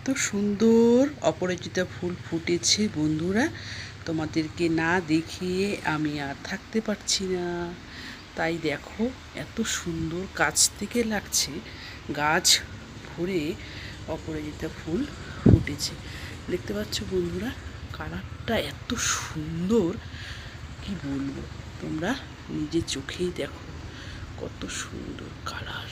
এত সুন্দর অপরাজিতা ফুল ফুটেছে বন্ধুরা, তোমাদেরকে না দেখিয়ে আমি আর থাকতে পারছি না। তাই দেখো এত সুন্দর কাছ থেকে লাগছে, গাছ ভরে অপরাজিতা ফুল ফুটেছে। দেখতে পাচ্ছ বন্ধুরা, কালারটা এত সুন্দর কি বলবো, তোমরা নিজে চোখেই দেখো কত সুন্দর কালার।